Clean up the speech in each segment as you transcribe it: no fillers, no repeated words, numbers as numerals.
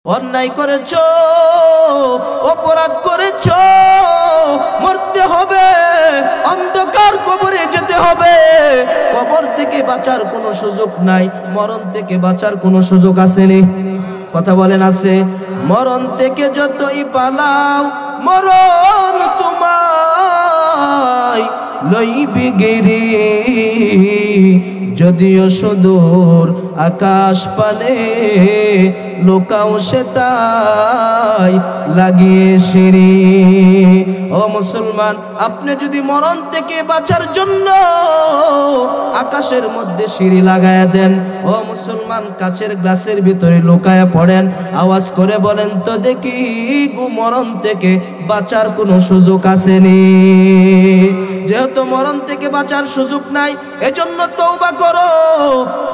অন্যায় করেছো, অপরাধ করেছো, মরতে হবে, অন্ধকার কবরে যেতে হবে। কবর থেকে বাঁচার কোনো সুযোগ নাই, মরণ থেকে বাঁচার কোনো সুযোগ আসেনি। কথা বলেন আছে? মরণ থেকে যতই পালাও, মরণ তোমায় লইবে গেরে। যদিও সুদূর আকাশ পানে, লোকাও সে তাই লাগিয়ে সিঁড়ি। ও মুসলমান, আপনি যদি মরণ থেকে বাঁচার জন্য আকাশের মধ্যে সিঁড়ি লাগায়া দেন, ও মুসলমান কাচের গ্লাসের ভিতরে লুকায়া পড়েন, আওয়াজ করে বলেন তো দেখি, মরণ থেকে বাঁচার কোনো সুযোগ আসেনি? যেহেতু মরণ থেকে বাঁচার সুযোগ নাই, এজন্য তওবা করো।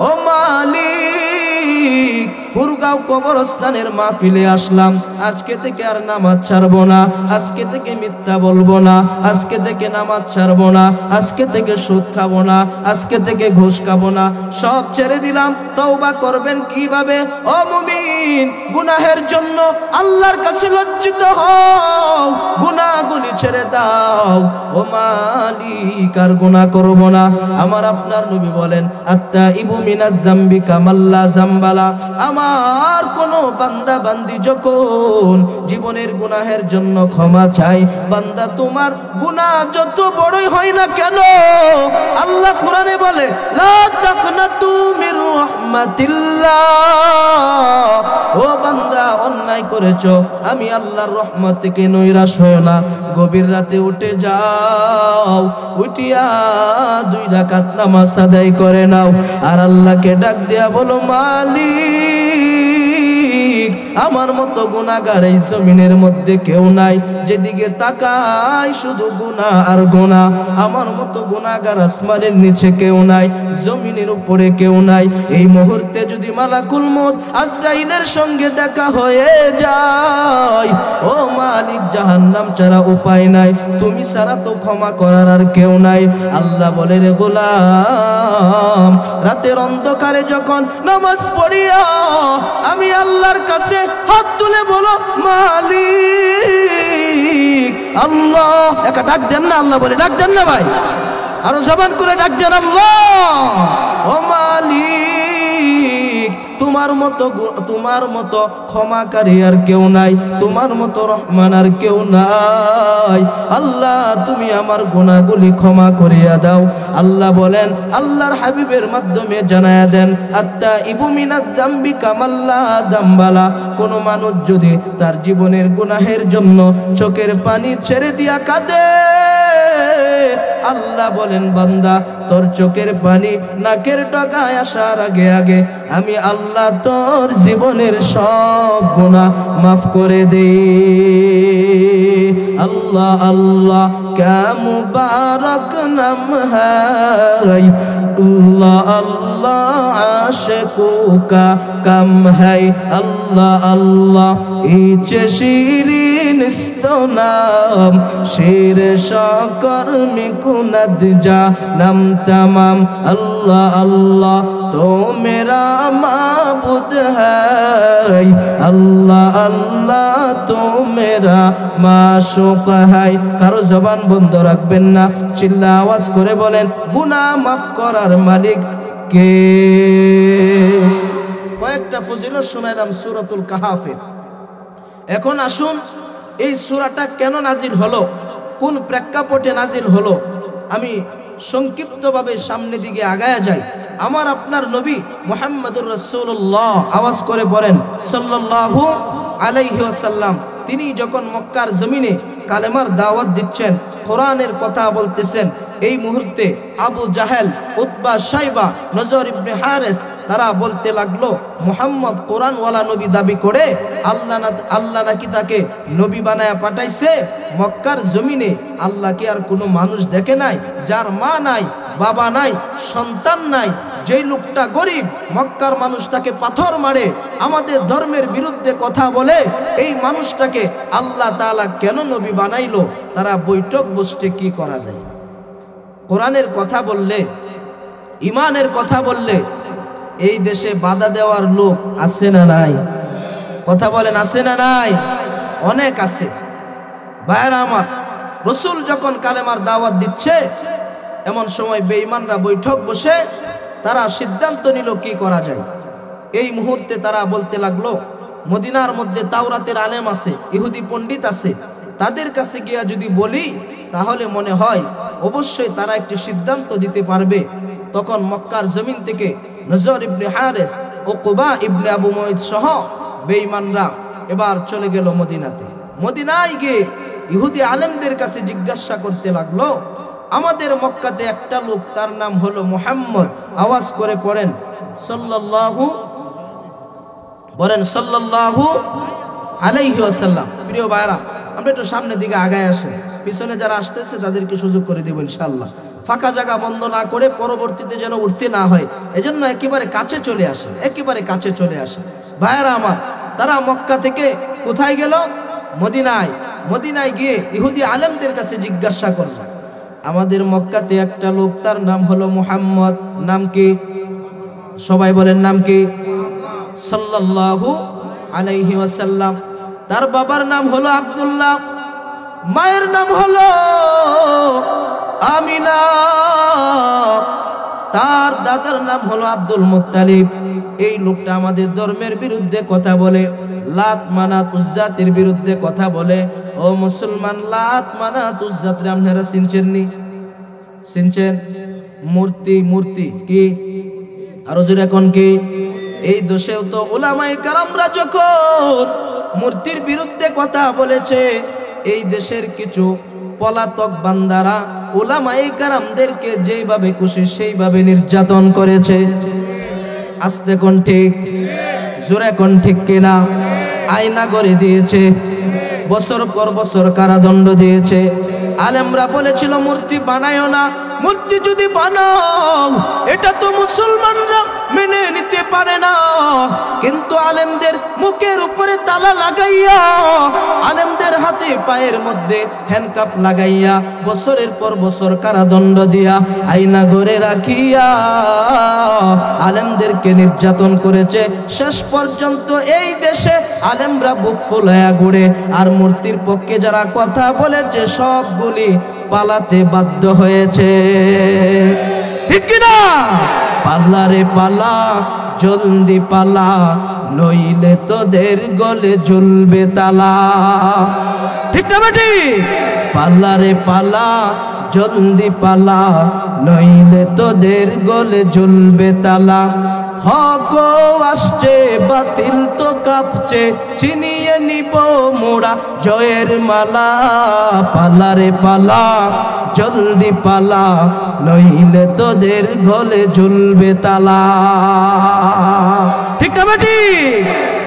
ও মালিক, হুরগাঁও কবরস্থানের মাহফিলে আসলাম, আজকে থেকে আর নামাজ ছাড়বো না, আজকে থেকে মিথ্যা বলবো না, আজকে থেকে নামাজ ছাড়বো না, আজকে থেকে সুদ খাবো না, আজকে থেকে ঘুষ খাবো না, সব ছেড়ে দিলাম। তওবা করবেন কিভাবে? ও মুমিন, গুনাহের জন্য আল্লাহর কাছে লজ্জিত হও, গুনাহগুলি ছেড়ে দাও। ও মালিক, আর গুনাহ করব না। আমার আপনার নবী বলেন, আত্তাইবু মিনাজ যামবি কামাল্লা যামবালা। আমার কোন বান্দা বান্দি যখন জীবনের গুনাহের জন্য ক্ষমা চাই, বান্দা তোমার গুনাহ যত বড়ই হয় না কেন, আল্লাহ কোরআনে বলে, লা তাকনাতু মির রাহমাতিল্লাহ। ও বান্দা, অন্যায় করেছো, আমি আল্লাহর রহমত থেকে নৈরাশ হয়ো না। গভীর রাতে উঠে যাও, উঠিয়া 2 রাকাত নামাজ আদায় করে নাও, আর আল্লাহকে ডাক দিয়া বলো, মালিক, আমার মতো গুনাহগার এই জমিনের মধ্যে কেউ নাই। যেদিকে তাকাই শুধু গুনাহ আর গুনাহ। আমার মতো গুনাহগার আসমানের নিচে কেউ নাই, জমিনের উপরে কেউ নাই। এই মুহূর্তে যদি মালাকুল মউত আজরাইলের সঙ্গে দেখা হয়ে যায়, ও মালিক, জাহান্নাম ছাড়া উপায় নাই, তুমি ছাড়া তো ক্ষমা করার আর কেউ নাই। আল্লাহ বলে, রে গোলাম, রাতের অন্ধকারে যখন নামাজ পড়িয়া আমি আল্লাহর কাছে হাত তুলে বলো, মালিক আল্লাহ, একটা ডাক দেন না? আল্লাহ বলে, ডাক দেন না ভাই? আরো জবান করে ডাক দেন, আল্লাহ। ও মালিক, তোমার মতো ক্ষমাকারী আর কেউ নাই, তোমার মতো রহমান আর কেউ নাই। আল্লাহ, তুমি আমার গুনাহগুলি ক্ষমা করিয়া দাও। আল্লাহ বলেন, আল্লাহর হাবিবের মাধ্যমে জানায়া দেন, আত্তাইবু মিনাজ যামবি কামাল্লা যামবালা। কোন মানুষ যদি তার জীবনের গুনাহের জন্য চোখের পানি ছেড়ে দিয়া কাঁদে, আল্লাহ বলেন, বান্দা, তোর চোখের পানি নাকের ডগায় আসার আগে আগে আমি আল্লাহ তোর জীবনের সব গুনাহ মাফ করে দেই। আল্লাহ আল্লাহ ক্যা মুবারক নাম হাই, আল্লাহ আল্লাহ আশিকো কা কাম হাই। আল্লাহ আল্লাহ ইচে শিরিন নাম, শের শাকর মিকুনাদ যা নাম তমাম। আল্লাহ আল্লাহ তো মেরা মাবুদ হাই, আল্লাহ আল্লাহ তো মেরা মাশুক হাই। কারো জবান বন্ধ রাখবেন না, চিল্লা আওয়াজ করে বলেন, গুনাহ মাফ করার মালিক কে? কয়েকটা ফজিলত শোনাইলাম সূরাতুল কাহাফের। এখন আসুন, এই সূরাটা কেন নাজিল হলো, কোন প্রেক্ষাপটে নাজিল হলো, আমি সংক্ষিপ্তভাবে সামনের দিকে আগায়া যাই। আমার আপনার নবী মুহাম্মদুর রাসূলুল্লাহ, আওয়াজ করে পড়েন সাল্লাল্লাহু আলাইহি ওয়াসাল্লাম, তিনি যখন মক্কার জমিনে কালেমার দাওয়াত দিচ্ছেন, কোরআনের কথা বলতেছেন, এই মুহূর্তে আবু জাহেল, উতবা, শাইবা, নজর ইবনে হারিস তারা বলতে লাগলো, মুহাম্মদ কোরআনওয়ালা নবী দাবি করে আল্লাহ নাকি তাকে নবী বানায়া পাঠাইছে। মক্কার জমিনে আল্লাহ কি আর কোনো মানুষ দেখে নাই, যার মা নাই, বাবা নাই, সন্তান নাই, যেই লোকটা গরিব, মক্কার মানুষ তাকে পাথর মারে, আমাদের ধর্মের বিরুদ্ধে কথা বলে, এই মানুষটাকে আল্লাহ তাআলা কেন নবী বানাইলো? তারা বৈঠক বসতে কি করা যায়? কোরআনের কথা বললে, ইমানের কথা বললে এই দেশে বাধা দেওয়ার লোক আছে না নাই? কথা বলেন আছে না নাই? অনেক আছে। ভাইরা আমার, রসুল যখন কালেমার দাওয়াত দিচ্ছে এমন সময় বেঈমানরা বৈঠক বসে তারা সিদ্ধান্ত নিল কি করা যায়। এই মুহূর্তে তারা বলতে লাগলো, মদিনার মধ্যে তাওরাতের আলেম আছে, ইহুদি পণ্ডিত আছে, তাদের কাছে গিয়া যদি বলি তাহলে মনে হয় অবশ্যই তারা একটি সিদ্ধান্ত দিতে পারবে। তখন মক্কার জমিন থেকে নজর ইবনে হারেস ও কুবা ইবনে আবু মুঈত সহ বেঈমানরা এবার চলে গেল মদিনাতে। মদিনায় গিয়ে ইহুদি আলেমদের কাছে জিজ্ঞাসা করতে লাগলো, আমাদের মক্কাতে একটা লোক, তার নাম হলো মুহাম্মদ, আওয়াজ করে পড়েন সাল্লাল্লাহু আলাইহি ওয়াসাল্লাম। প্রিয় ভাইরা, আমরা একটু সামনের দিকে আগায় আসেন, পিছনে যারা আসতেছে তাদেরকে সুযোগ করে দেব ইনশাআল্লাহ। ফাঁকা জায়গা বন্ধ না করে পরবর্তীতে যেন উঠতে না হয়, এজন্য একেবারে কাছে চলে আসে, একেবারে কাছে চলে আসে। ভাইরা আমার, তারা মক্কা থেকে কোথায় গেল? মদিনায়। মদিনায় গিয়ে ইহুদি আলেমদের কাছে জিজ্ঞাসা করল, আমাদের মক্কাতে একটা লোক, তার নাম হলো মুহাম্মদ, নাম কি? সবাই বলেন নাম কি? সাল্লাল্লাহু আলাইহি ওয়াসাল্লাম। তার বাবার নাম হলো আব্দুল্লাহ, মায়ের নাম হলো আমিনা, তার দাদার নাম হলো আব্দুল মুত্তালিব। এই লোকটা আমাদের ধর্মের বিরুদ্ধে কথা বলে, লাত মানাত উজ্জাতের বিরুদ্ধে কথা বলে। ও মুসলমান, লাত মানাত উজ্জাত আপনারা চিনছেন নি? চিনছেন? মূর্তি, মূর্তি কি? আরো জোরে এখন কি? এই দোষেও তো উলামায়ে কেরামরা যখন মূর্তির বিরুদ্ধে কথা বলেছে, এই দেশের কিছু পলাতক বান্দারা উলামায়ে কেরামদেরকে যেইভাবে খুশি সেইভাবে নির্যাতন করেছে। আস্তে কোন ঠিক, জোরে কোন ঠিক কিনা? আয়না করে দিয়েছে, বছর পর বছর কারাদণ্ড দিয়েছে। আলেমরা বলেছিল মূর্তি বানায়ও না, মূর্তি যদি বানাও এটা তো মুসলমানরা মেনে নিতে পারে না। কিন্তু আলেমদের মুখের উপরে তালা লাগাইয়া, আলেমদের হাতে পায়ের মধ্যে হ্যান্ডকাপ লাগাইয়া, বছরের পর বছর কারাদণ্ড দিয়া, আয়না ঘরে রাখিয়া আলেমদেরকে নির্যাতন করেছে। শেষ পর্যন্ত এই দেশে আলেমরা বুক ফুলাইয়া ঘুরে, আর মূর্তির পক্ষে যারা কথা বলেছে সবগুলি পালাতে বাধ্য হয়েছে। ঠিক কিনা? পাল্লা রে পালা, জলদি পালা, নইলে তোদের গলে ঝুলবে তালা। ঠিক না বেটি? পাল্লা রে পালা, জলদি পালা, নইলে তোদের গলে ঝুলবে তালা। হক আসছে, বাতিল তো কাঁপছে, ছিনিয়ে নিব মোরা জয়ের মালা। পালা রে পালা, জলদি পালা, নইলে তোদের গলে ঝুলবে তালা। ঠিক না বেটি?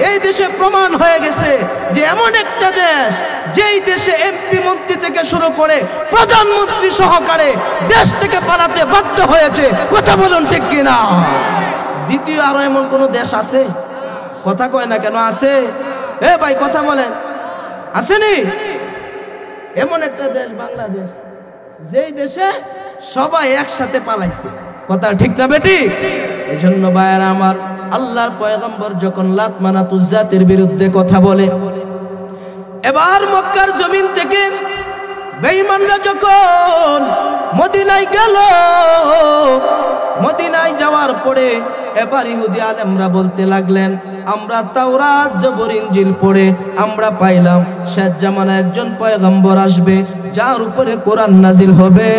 এই দেশে প্রমাণ হয়ে গেছে যে এমন একটা দেশ, যেই দেশে এমপি মন্ত্রী থেকে শুরু করে প্রধানমন্ত্রী সহকারে দেশ থেকে পালাতে বাধ্য হয়েছে। কথা বলুন ঠিক কিনা? দ্বিতীয় আরো এমন কোন দেশ আছে? কথা কয় না কেন? আছে? এ ভাই কথা বলেন, আসেনি? এমন একটা দেশ বাংলাদেশ, যেই দেশে সবাই একসাথে পালাইছে। কথা ঠিক না বেটি? এই জন্য ভাইয়েরা আমার, আল্লাহর পয়গম্বর যখন লাত মানাত উজ্জাতের বিরুদ্ধে কথা বলে, এবার মক্কার জমিন থেকে বেঈমানরা যখন মদিনায় গেল, মদিনায় যাওয়ার পরে এবার ইহুদি আলেমরা বলতে লাগলেন, আমরা তাওরাত জবর ইনজিল পড়ে আমরা পাইলাম শেষ জামানায় একজন পয়গম্বর আসবে, যার উপরে কোরআন নাজিল হবে,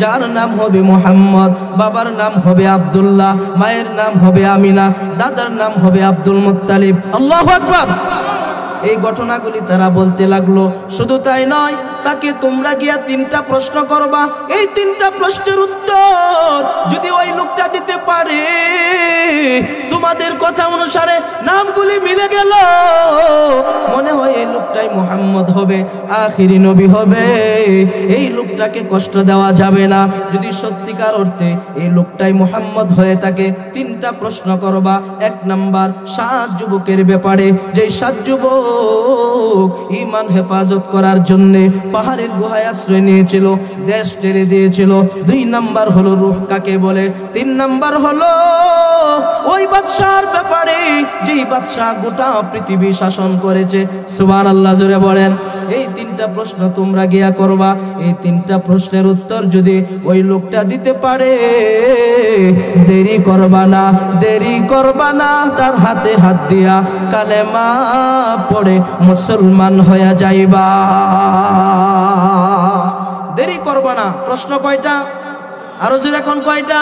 যার নাম হবে মুহাম্মদ, বাবার নাম হবে আব্দুল্লাহ, মায়ের নাম হবে আমিনা, দাদার নাম হবে আব্দুল মুত্তালিব। আল্লাহু আকবার। এই ঘটনাগুলি তারা বলতে লাগলো। শুধু তাই নয়, তাকে তোমরা গিয়া 3টা প্রশ্ন করবা, এই 3টা প্রশ্নের উত্তর যদি ওই লোকটা দিতে পারে, তোমাদের কথা অনুসারে নামগুলি মিলে গেল, মনে হয় এই লোকটাই মুহাম্মদ হবে। আখিরি নবী হবে, এই লোকটাকে কষ্ট দেওয়া যাবে না। যদি সত্যিকার অর্থে এই লোকটাই মুহাম্মদ হয়ে থাকে, তিনটা প্রশ্ন করবা। এক নাম্বার, 7 যুবকের ব্যাপারে, যে 7 যুবক ঈমান হেফাজত করার জন্য পাহাড়ের গুহায় আশ্রয় নিয়েছিল, দেশ ছেড়ে দিয়েছিল। 2 নাম্বার হলো রূহ কাকে বলে। 3 নাম্বার হলো ওই বাদশার ব্যাপারে, যেই বাদশা গোটা পৃথিবী শাসন করেছে। সুবহানাল্লাহ, জোরে বলেন। এই 3টা প্রশ্ন তোমরা গিয়া করবা। এই 3টা প্রশ্নের উত্তর যদি ওই লোকটা দিতে পারে, দেরি করবা না, দেরি করবা না, তার হাতে হাত দিয়া কালেমা পড়ে মুসলমান হয়ে যাইবা। দেরি করবা না। প্রশ্ন কয়টা? আরো জোরে কোন কয়টা?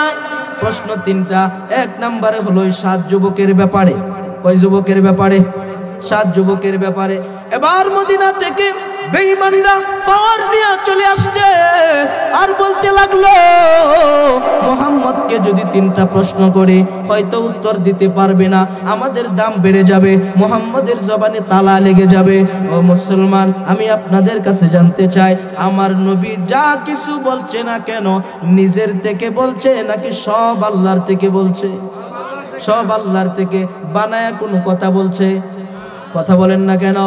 প্রশ্ন 3টা। 1 নম্বরে হলো 7 যুবকের ব্যাপারে। কয় যুবকের ব্যাপারে? 7 যুবকের ব্যাপারে। এবার মদিনা থেকে বেঈমানরা পাওয়ার নিয়ে চলে আসছে, আর বলতে লাগলো মুহাম্মদকে যদি 3টা প্রশ্ন করে হয়তো উত্তর দিতে পারবে না, আমাদের দাম বেড়ে যাবে, মুহাম্মদের জবানে তালা লেগে যাবে। ও মুসলমান, আমি আপনাদের কাছে জানতে চাই, আমার নবী যা কিছু বলছে না কেন, নিজের থেকে বলছে নাকি সব আল্লাহর থেকে বলছে? সব আল্লাহর থেকে। বানায়া কোনো কথা বলছে? কথা বলেন না কেন?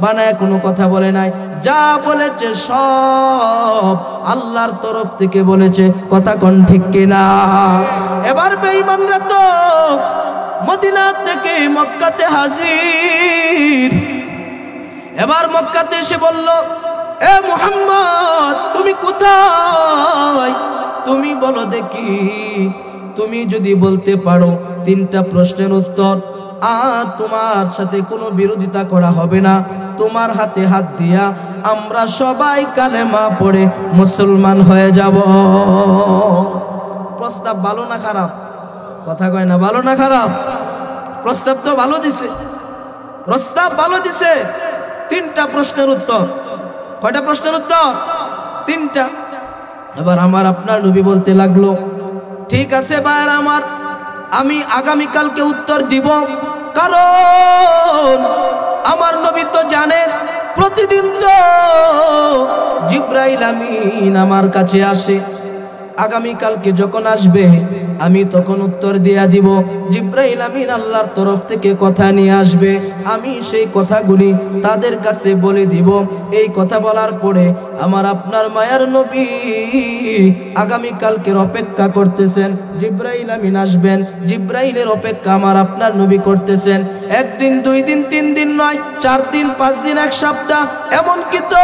বানায় কোনো কথা বলে নাই। যা বলেছে সব আল্লাহর তরফ থেকে বলেছে। কথা কোন ঠিক কিনা? এবার বেঈমানরা তো মদিনা থেকে মক্কাতে হাজির। এবার মক্কাতে এসে বলল, এ মুহাম্মদ, তুমি কোথায়? তুমি বলো দেখি। তুমি যদি বলতে পারো 3টা প্রশ্নের উত্তর, আর তোমার সাথে কোনো বিরোধিতা করা হবে না, তোমার হাতে হাত দিয়া আমরা সবাই কালেমা পড়ে মুসলমান হয়ে যাব। প্রস্তাব ভালো না খারাপ? কথা কয় না, ভালো না খারাপ? প্রস্তাব তো ভালো দিছে, প্রস্তাব ভালো দিছে। 3টা প্রশ্নের উত্তর। কয়টা প্রশ্নের উত্তর? 3টা। এবার আমার আপনার নবী বলতে লাগলো, ঠিক আছে ভাইরা আমার, আমি আগামীকালকে উত্তর দিব, কারণ আমার নবী তো জানে প্রতিদিন তো জিবরাইল আমিন আমার কাছে আসে। আগামীকালকে যখন আসবে আমি তখন উত্তর দিয়া দিব। জিবরাইল আমিন আল্লাহর তরফ থেকে কথা নিয়ে আসবে, আমি সেই কথাগুলি তাদের কাছে বলে দিব। এই কথা বলার পরে আমার আপনার মায়ার নবী আগামীকালকের অপেক্ষা করতেছেন। জিবরাইল আমিন আসবেন, জিবরাইলের অপেক্ষা আমার আপনার নবী করতেছেন। 1 দিন 2 দিন 3 দিন নয়, 4 দিন 5 দিন 1 সপ্তাহ, এমনকি তো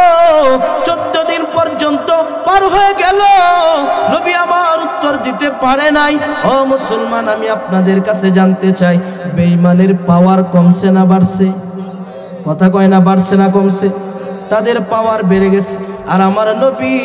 14 দিন পর্যন্ত পার হয়ে গেল, নবী আমার উত্তর দিতে পারে নাই। ও মুসলমান, আমি আপনাদের কাছে জানতে চাই, বেঈমানের পাওয়ার কমছে না বাড়ছে? কথা কয় না, বাড়ছে না কমছে? তাদের পাওয়ার বেড়ে গেছে। আর আমার নবী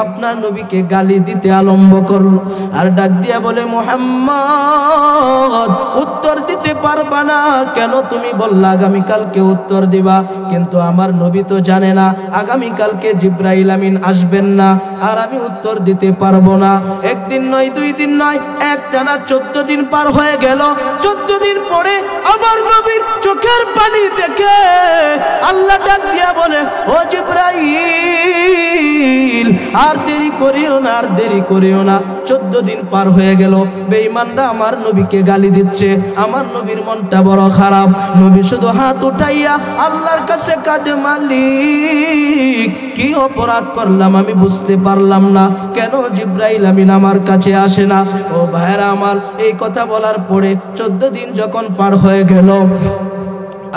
আপনার নবীকে গালি দিতে আরম্ভ করলো, আর ডাক দিয়া বলে, মুহাম্মদ উত্তর দিতে পারবা না কেন? তুমি বললা আগামীকালকে উত্তর দিবা, কিন্তু আমার নবী তো জানে না আগামীকালকে জিবরাইল আমিন আসবেন না, আর আমি উত্তর দিতে পারবো না। 1 দিন নয়, 2 দিন নয়, একটানা 14 দিন পার হয়ে গেল। 14 দিন পরে আমার নবীর চোখের পানি দেখে আল্লাহ ডাক দিয়া বলে, ও জিবরাইল, আর দেরি করিও না, আর দেরি করিও না। 14 দিন পার হয়ে গেল, বেঈমানরা আমার নবীকে গালি দিচ্ছে। আমার নবীর মনটা বড় খারাপ। নবী শুধু হাত উঠাইয়া আল্লাহর কাছে কাঁদে, মালিক কি অপরাধ করলাম আমি বুঝতে পারলাম না, কেন জিবরাইল আমিন আমার কাছে আসে না? ও ভাইরা আমার, এই কথা বলার পরে 14 দিন যখন পার হয়ে গেল,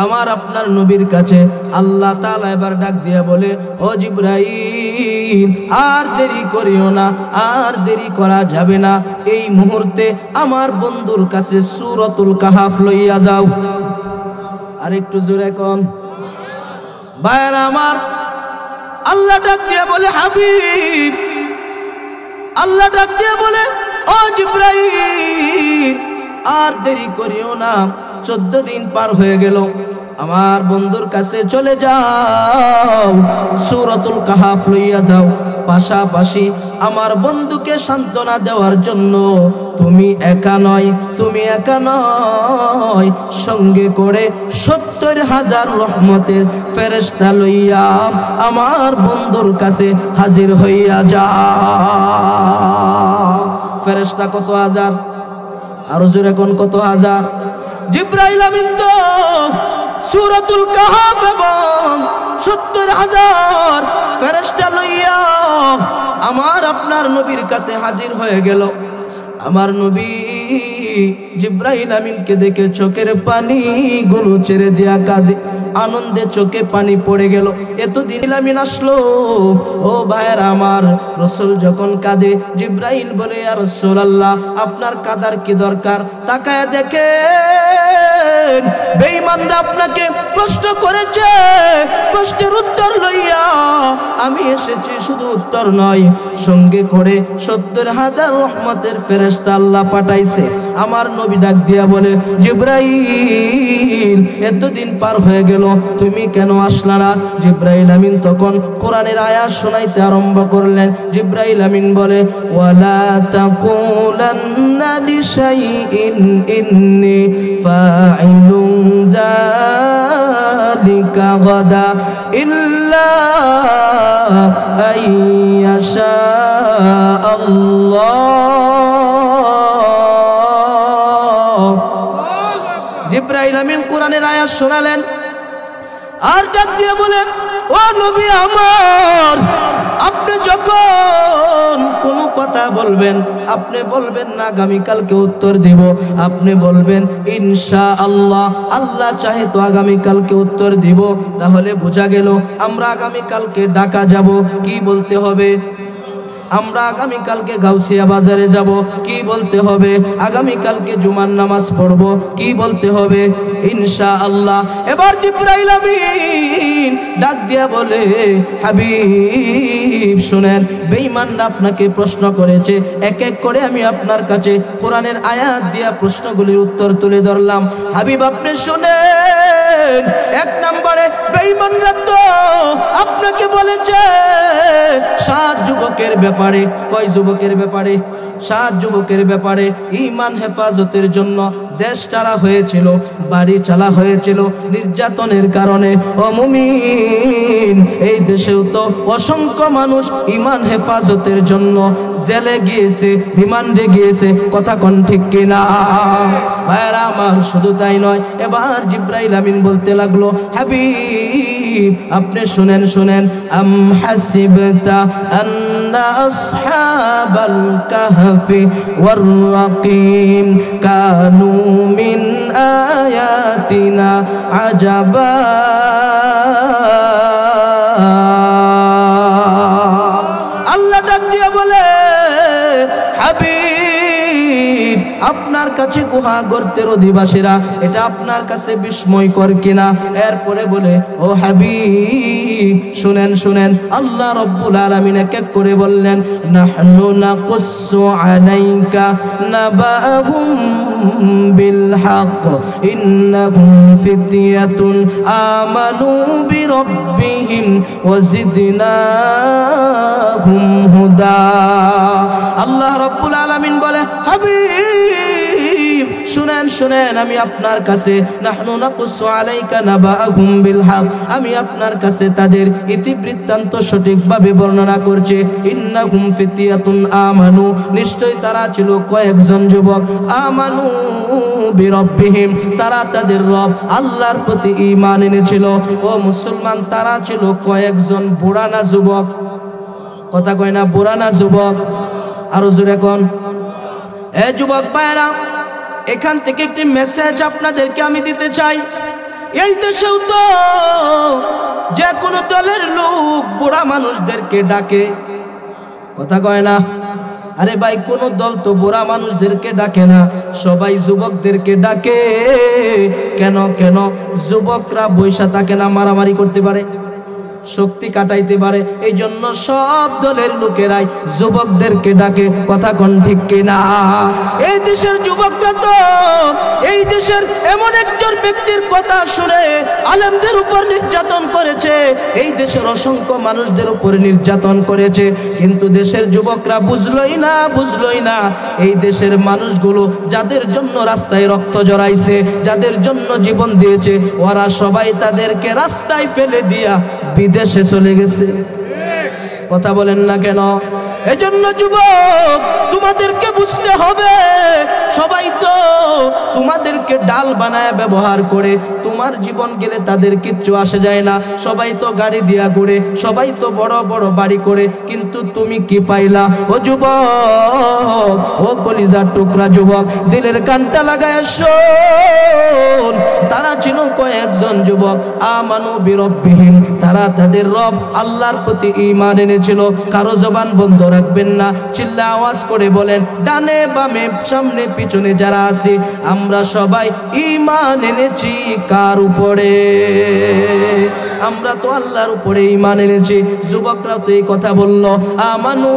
আমার আপনার নবীর কাছে আল্লাহ তাআলা এবার ডাক দিয়া বলে, ও জিবরাইল, আর দেরি করিও না, আর দেরি করা যাবে না। এই মুহূর্তে আমার বন্ধুর কাছে সূরাতুল কাহাফ লইয়া যাও। আর একটু জোরে কোন ভাইরা আমার, আল্লাহ ডাক দিয়া বলে, হাবিব, আল্লাহ ডাক দিয়া বলে, ও জিবরাইল, আর দেরি করিও না। 14 দিন পার হয়ে গেল, আমার বন্ধুর কাছে চলে যাও, সূরাতুল কাহাফ লইয়া যাও। পাশাপাশি আমার বন্ধুকে সান্ত্বনা দেওয়ার জন্য তুমি একা নয়, সঙ্গে করে 70,000 রহমতের ফেরেশতা লইয়া আমার বন্ধুর কাছে হাজির হইয়া যা। ফেরেশতা কত হাজার? আরো জোরে কোন কত হাজার? জিবরাইল আমিন তো সূরাতুল কাহাফ এবং 70,000 ফেরেশতা লইয়া আমার আপনার নবীর কাছে হাজির হয়ে গেল। আমার নবী জিবরাইল আমিনকে দেখে চোখের পানি গুলো ছেড়ে দিয়া কাঁদে, আনন্দে চোখে পানি পড়ে গেল। এতদিন আমিন আসলো, ও ভাইয়েরা আমার, রাসূল যখন কাঁদে জিবরাইল বলে, ইয়া রাসূলুল্লাহ আপনার কাঁদার কি দরকার? তাকায় দেখেন বেঈমানরা আপনাকে প্রশ্ন করেছে, প্রশ্নের উত্তর লইয়া আমি এসেছি। শুধু উত্তর নয়, সঙ্গে করে 70,000 রহমতের ফেরেশতা আল্লাহ পাঠাইছে। আমার নবী ডাক দিয়া বলে, জিবরাইল এতদিন পার হয়ে গেল, তুমি কেন আসলা না? জিবরাইল আমিন তখন কোরআনের আয়াত শোনাইতে আরম্ভ করলেন। জিবরাইল আমিন বলে, ওয়ালা তাকুলান্না লিশাইইন ইন্নী ফাইলুন যালিকা গাদা ইল্লা আইয়াশা আল্লাহ। জিবরাইল আমিন কোরআনের আয়াত শোনালেন আর ডাক দিয়ে বলেন, ও নবী আমার, আপনি যখন কোনো কথা বলবেন, আপনি বলবেন না আগামীকালকে উত্তর দিব, আপনি বলবেন ইনশাআল্লাহ, আল্লাহ চাহে তো আগামীকালকে উত্তর দিব। তাহলে বোঝা গেল আমরা আগামীকালকে ঢাকা যাব, কি বলতে হবে? আমরা আগামীকালকে গাউসিয়া বাজারে যাব, কি বলতে হবে? আগামীকালকে জুমার নামাজ পড়ব, কি বলতে হবে? ইনশাআল্লাহ। এবার জিবরাইল আমিন ডাক দিয়া বলে, হাবিব শুনেন, বেঈমানরা আপনাকে প্রশ্ন করেছে, এক এক করে আমি আপনার কাছে কোরআনের আয়াত দিয়া প্রশ্নগুলির উত্তর তুলে ধরলাম। হাবিব আপনি শুনেন, এক নম্বরে বেঈমানরা তো আপনাকে বলেছে 7 যুবকের ব্যাপারে। কয় যুবকের ব্যাপারে? 7 যুবকের ব্যাপারে। ঈমান হেফাজতের জন্য দেশ চালা হয়েছিল, বাড়ি চালা হয়েছিল নির্যাতনের কারণে। ও মুমিন, এই দেশেও তো অসংখ্য মানুষ ঈমান হেফাজতের জন্য জেলে গিয়েছে, রিমান্ডে গিয়েছে। কথা কোন ঠিক কিনা? ভাইরা আমার, শুধু তাই নয়, এবার জিবরাইল আমিন বলতে লাগলো, হাবিব আপনি শুনেন, আম হাসিবতা আন্না আসহাবাল কাহফি ওয়ার রাকিম কানু মিন আয়াতিনা আজাবা। আল্লাহ ডাক দিয়া বলে, হাবিব আপনার কাছে গুহা গর্তের অধিবাসীরা এটা আপনার কাছে বিস্ময়কর কিনা? এরপরে বলে, ও হাবিব শুনেন, আল্লাহ রব্বুল আলামিন এক এক করে বললেন, নাহনু নাকুসসু আলাইকা নাবাহুম বিল হক ইন্নাহুম ফিতয়াতুন আমানু বিরাব্বিহিম ওয়া জিদনাহুম হুদা। আল্লাহ রব্বুল আলামিন বলে, হাবিব শুনেন, আমি আপনার কাছে নাহনু নাকুসসু আলাইকা নাবাহুম বিল হক, আমি আপনার কাছে তাদের ইতিবৃত্তান্ত সঠিকভাবে বর্ণনা করছি। ইন্নাহুম ফিতয়াতুন আমানু, নিশ্চয় তারা ছিল কয়েকজন যুবক, আমানু বিরাব্বিহিম, তারা তাদের রব আল্লাহর প্রতি ঈমান এনেছিল। ও মুসলমান, তারা ছিল কয়েকজন বুড়ানা যুবক। কথা কয় না? বুড়ানা যুবক। আরো জোরে কোন? এ যুবক ভাইরা, এখান থেকে একটি মেসেজ আপনাদেরকে আমি দিতে চাই। এই দেশেও তো যে কোনো দলের লোক বুড়া মানুষদেরকে ডাকে। কথা কয় না? আরে ভাই, কোন দল তো বুড়া মানুষদেরকে ডাকে না, সবাই যুবকদেরকে ডাকে। কেন? যুবকরা বৈশা থাকে না মারামারি করতে পারে? শক্তি কাটাইতে পারে। এই জন্য সব দলের লোকেরাই যুবকদেরকে ডাকে, কথা কোন ঠিক কিনা? এই দেশের যুবকরা তো এই দেশের এমন একজন ব্যক্তির কথা শুনে আলেমদের উপর নির্যাতন করেছে, এই দেশের অসংখ্য মানুষদের উপর নির্যাতন করেছে, কিন্তু দেশের যুবকরা বুঝলই না এই দেশের মানুষগুলো যাদের জন্য রাস্তায় রক্ত জড়াইছে, যাদের জন্য জীবন দিয়েছে, ওরা সবাই তাদেরকে রাস্তায় ফেলে দিয়া বিদেশে চলে গেছে। কথা বলেন না কেন? এজন্য যুবক তোমাদেরকে বুঝতে হবে, সবাই তো তোমাদেরকে ডাল বানায় ব্যবহার করে, তোমার জীবন গেলে তাদের কিচ্ছু আসে যায় না। সবাই তো গাড়ি দিয়া ঘুরে, সবাই তো বড় বড় বাড়ি করে, কিন্তু তুমি কি পাইলা? ও যুবক, ও কলিজার টুকরা যুবক, দিলের কানটা লাগায় শোন। তারা ছিল কয়েকজন যুবক, আমানু বিরব্বিহিম, তারা তাদের রব আল্লাহর প্রতি ঈমান এনেছিল। কারো জবান বন্ধ রাখবেন না, চিল্লা আওয়াজ করে বলেন, ডানে বামে সামনে পিছনে যারা আছি আমরা সবাই ঈমান এনেছি কার উপরে? আমরা তো আল্লাহর উপরে ঈমান এনেছি। যুবকরাও তো এই কথা বলল, আমানু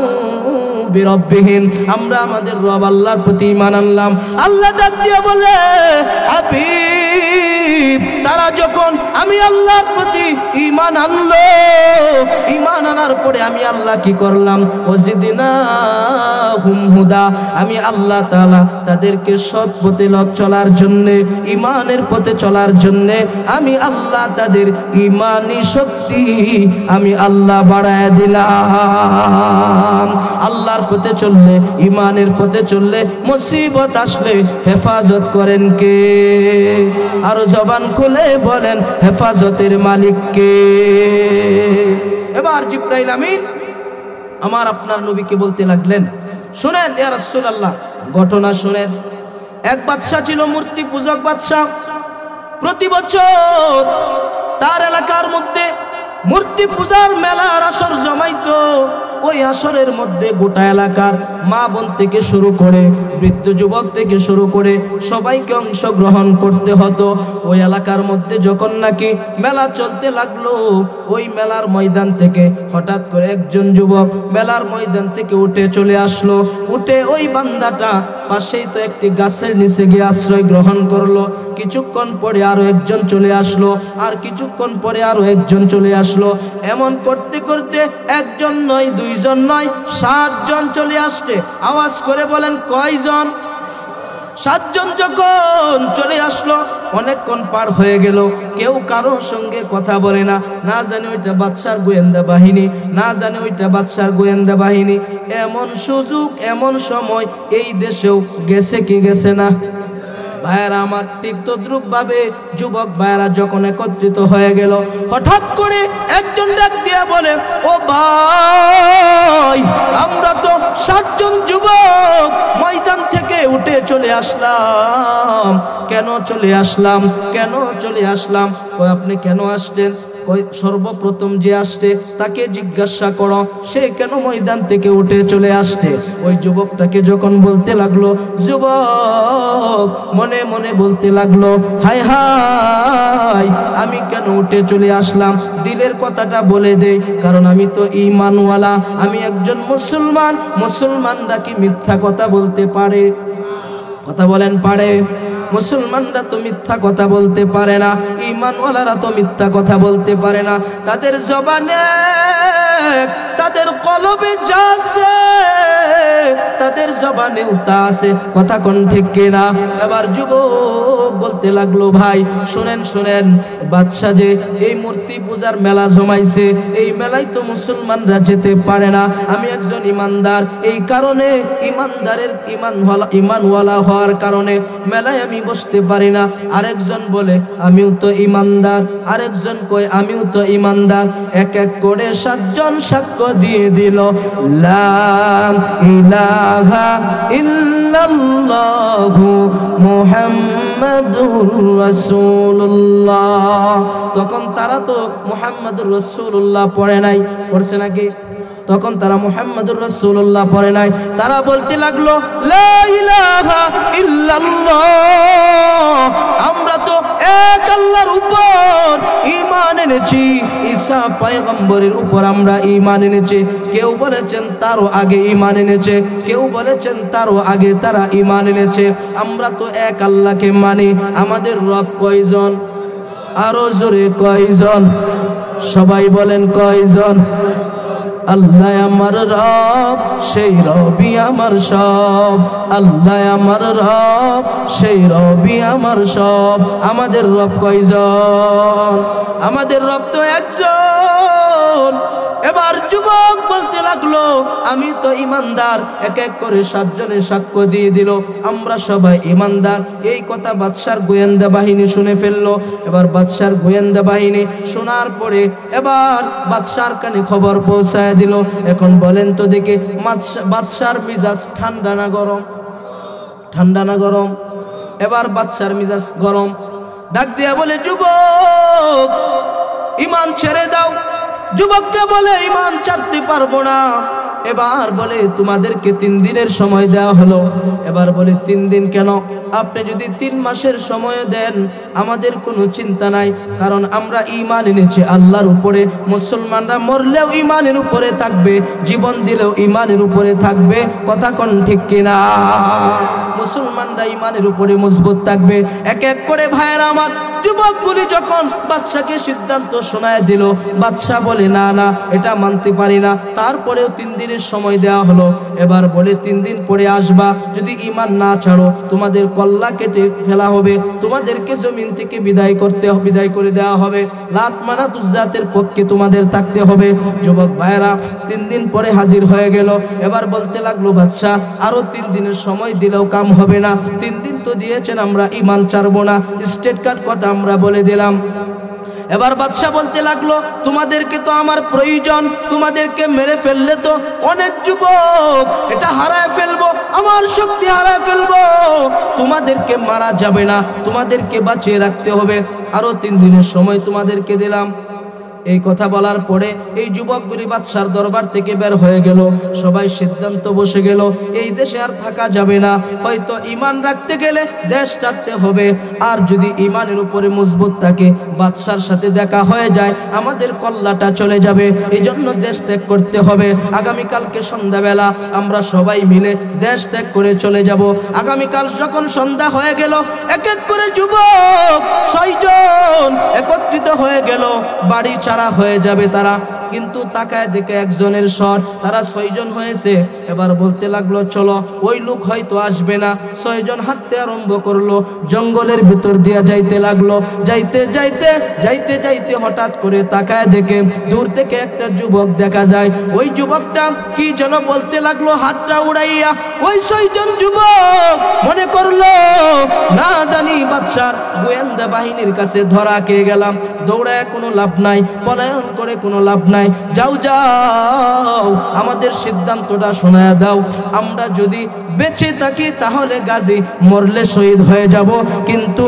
বিরব্বিহিম, আমরা আমাদের রব আল্লাহর প্রতি ঈমান আনলাম। আল্লাহ ডাক দিয়ে বলে, হাবিব, তারা যখন আমি আল্লাহর প্রতি ঈমান আনলো, ঈমান আনার পরে আমি আল্লাহ কি করলাম? ওয়াজিদনাহুম হুদা, আমি আল্লাহ তাআলা তাদেরকে সৎ পথে চলার জন্য, ঈমানের পথে চলার জন্য আমি আল্লাহ তাদের ঈমানি শক্তি আমি আল্লাহ বাড়ায় দিলাম। আল্লাহর পথে চললে, ঈমানের পথে চললে মুসিবত আসলে হেফাজত করেন কে? আরো জবান খুলে বলেন, হেফাজতের মালিক কে? এবার জিবরাইল আমিন আমার আপনার নবীকে বলতে লাগলেন, শুনেন ইয়া রাসূলুল্লাহ, ঘটনা শুনেন। এক বাদশা ছিল, মূর্তি পূজক বাদশা। প্রতি বছর তার এলাকার মধ্যে মূর্তি পূজার মেলার আসর জমাইতো। ওই আসরের মধ্যে গোটা এলাকার মা বোন থেকে শুরু করে বৃদ্ধ যুবক থেকে শুরু করে সবাইকে অংশগ্রহণ করতে হতো। ওই এলাকার মধ্যে যখন নাকি মেলা চলতে লাগলো, ওই মেলার ময়দান থেকে হঠাৎ করে একজন যুবক মেলার ময়দান থেকে উঠে চলে আসলো। উঠে ওই বান্দাটা পাশেই তো একটি গাছের নিচে গিয়ে আশ্রয় গ্রহণ করলো। কিছুক্ষণ পরে আরো একজন চলে আসলো, আর কিছুক্ষণ পরে আরো একজন চলে আসলো। এমন করতে করতে একজন নয়, দুইজন নয়, 7 জন চলে আসছে। আওয়াজ করে বলেন, কয়জন? 7 জন যখন চলে আসলো, অনেকক্ষণ পার হয়ে গেল, কেউ কারোর সঙ্গে কথা বলে না। না জানি ওইটা বাদশার গোয়েন্দা বাহিনী, না জানি ওইটা বাদশার গোয়েন্দা বাহিনী। এমন সুযোগ, এমন সময় এই দেশেও গেছে কি গেছে না? ভাইয়ারা আমার, ঠিক তদ্রুপ ভাবে যুবক ভাইয়ারা যখন একত্রিত হয়ে গেল, হঠাৎ করে একজন ডাক দিয়া বলে, ও ভাই, আমরা তো 7 জন যুবক ময়দান থেকে উঠে চলে আসলাম। কেন চলে আসলাম? কেন চলে আসলাম? কই আপনি কেন আসছেন? কই সর্বপ্রথম যে আসছে তাকে জিজ্ঞাসা করো, সে কেন ময়দান থেকে উঠে চলে আসছে। ওই যুবকটাকে যখন বলতে লাগলো, যুবক মনে মনে বলতে লাগলো, হায় হায়, আমি কেন উঠে চলে আসলাম? দিলের কথাটা বলে দেই, কারণ আমি তো ঈমানওয়ালা, আমি একজন মুসলমান। মুসলমানরা কি মিথ্যা কথা বলতে পারে? কথা বলেন, পারে? মুসলমানরা তো মিথ্যা কথা বলতে পারে না, ঈমানওয়ালারা তো মিথ্যা কথা বলতে পারে না। তাদের জবানে, তাদের কলবে যা আছে, তাদের জবানেও তা আছে। কথা কোন ঠিক কিনা? এবার যুবক বলতে লাগলো, ভাই শুনেন শুনেন, বাদশা যে এই মূর্তি পূজার মেলা জমাইছে, এই মেলায় তো মুসলমানরা যেতে পারে না। আমি একজন ইমানদার, এই কারণে ইমানদারের ঈমানওয়ালা হওয়ার কারণে মেলায় আমি বসতে পারি না। আরেকজন বলে, আমিও তো ইমানদার। আরেকজন কয়, আমিও তো ইমানদার। এক এক করে 7 জন সাক্ষ্য দিয়ে দিল, লা ইলাহা ইল্লাল্লাহু মুহাম্মাদুর রাসূলুল্লাহ। তখন তারা তো মুহাম্মাদুর রাসূলুল্লাহ পড়ে নাই, পড়ছে নাকি? তখন তারা মুহাম্মাদুর রাসূলুল্লাহ পড়ে নাই। তারা বলতে লাগলো, লা ইলাহা ইল্লাল্লাহ, আমরা তো এক আল্লাহর উপর ঈমান এনেছি, ঈসা পয়গম্বরের উপর আমরা ঈমান এনেছি। কেউ বলেছেন তারও আগে ঈমান এনেছে, কেউ বলেছেন তারও আগে তারা ঈমান এনেছে। আমরা তো এক আল্লাহকে মানি। আমাদের রব কয়জন? আরো জোরে কয়জন? সবাই বলেন কয়জন? আল্লাহ আমার রব, সেই রবি আমার সব। আল্লাহ আমার রব, সেই রবি আমার সব। আমাদের রব কয়জন? আমাদের রব তো একজন। এবার যুবক বলতে লাগলো আমি তো ইমানদার। এক এক করে 7 জনের সাক্ষ্য দিয়ে দিল আমরা সবাই ইমানদার। এই কথা বাদশার গোয়েন্দা বাহিনী শুনে ফেললো। এবার বাদশার গোয়েন্দা বাহিনী শোনার পরে এবার বাদশার কানে খবর পৌঁছায় দিল। এখন বলেন তো দেখে বাদশার মিজাজ ঠান্ডা না গরম? ঠান্ডা না গরম? এবার বাদশার মিজাজ গরম। ডাক দিয়া বলে যুবক ঈমান ছেড়ে দাও। যুবকরা বলে ঈমান ছাড়তে পারবো না। এবার বলে তোমাদেরকে 3 দিনের সময় দেওয়া হলো। এবার বলে 3 দিন কেন? আপনি যদি 3 মাসের সময় দেন আমাদের কোনো চিন্তা নাই, কারণ আমরা ঈমান এনেছি আল্লাহর উপরে। মুসলমানরা মরলেও ঈমানের উপরে থাকবে, জীবন দিলেও ঈমানের উপরে থাকবে। কথা কোন ঠিক কিনা? মুসলমানরা ঈমানের উপরে মজবুত থাকবে। এক এক করে ভাইয়েরা আমার, যুবকগুলি যখন বাদশাকে সিদ্ধান্ত শোনায় দিল, বাদশা বলে না না, এটা মানতে পারি না। তারপরেও 3 দিনের সময় দেওয়া হলো। এবার বলে 3 দিন পরে আসবা, যদি ঈমান না ছাড়ো তোমাদের কল্লা কেটে ফেলা হবে, তোমাদেরকে জমিন থেকে বিদায় করে দেওয়া হবে। লাত মানাত উজ্জাতের পক্ষে তোমাদের থাকতে হবে। যুবক ভাইয়েরা 3 দিন পরে হাজির হয়ে গেল। এবার বলতে লাগলো বাদশা আরো 3 দিনের সময় দিলেও কাম হবে না। 3 দিন তো দিয়েছেন, আমরা ঈমান ছাড়বো না। স্টেট কার্ড কথা আমরা বলে দিলাম। এবার বাদশা বলতে লাগলো তোমাদেরকে তো আমার প্রয়োজন, তোমাদেরকে মেরে ফেললে তো অনেক যুবক এটা হারায় ফেলবো, আমার শক্তি হারায় ফেলবো। তোমাদেরকে মারা যাবে না, তোমাদেরকে বাঁচিয়ে রাখতে হবে। আরো 3 দিনের সময় তোমাদেরকে দিলাম। এই কথা বলার পরে এই যুবকগুলি বাদশার দরবার থেকে বের হয়ে গেল। সবাই সিদ্ধান্ত বসে গেল এই দেশে আর থাকা যাবে না। হয়তো ঈমান রাখতে গেলে দেশ ছাড়তে হবে, আর যদি ঈমানের উপরে মজবুত থাকে বাদশার সাথে দেখা হয়ে যায় আমাদের কল্লাটা চলে যাবে। এই জন্য দেশ ত্যাগ করতে হবে। আগামীকালকে সন্ধ্যাবেলা আমরা সবাই মিলে দেশ ত্যাগ করে চলে যাব। আগামীকাল যখন সন্ধ্যা হয়ে গেল এক এক করে যুবক 6 জন একত্রিত হয়ে গেল। বাড়ি ছাড়া হয়ে যাবে তারা, কিন্তু তাকায় দেখে একজনের শট, তারা 6 জন হয়েছে। এবার বলতে লাগলো চলো, ওই লোক হয়তো আসবে না। 6 জন হাঁটতে আরম্ভ করলো, জঙ্গলের ভিতর দিয়া যাইতে লাগলো। যাইতে যাইতে যাইতে যাইতে হঠাৎ করে তাকায় দেখে দূর থেকে একটা যুবক দেখা যায়। ওই যুবকটা কি যেন বলতে লাগলো হাতটা উড়াইয়া। ওই 6 জন যুবক মনে করলো না জানি বাদশার গোয়েন্দা বাহিনীর কাছে ধরা খেয়ে গেলাম, দৌড়ায় কোনো লাভ নাই, পলায়ন করে কোনো লাভ নাই। যাও যাও আমাদের সিদ্ধান্তটা শোনায় দাও। আমরা যদি বেঁচে থাকি তাহলে গাজী, মরলে শহীদ হয়ে যাব, কিন্তু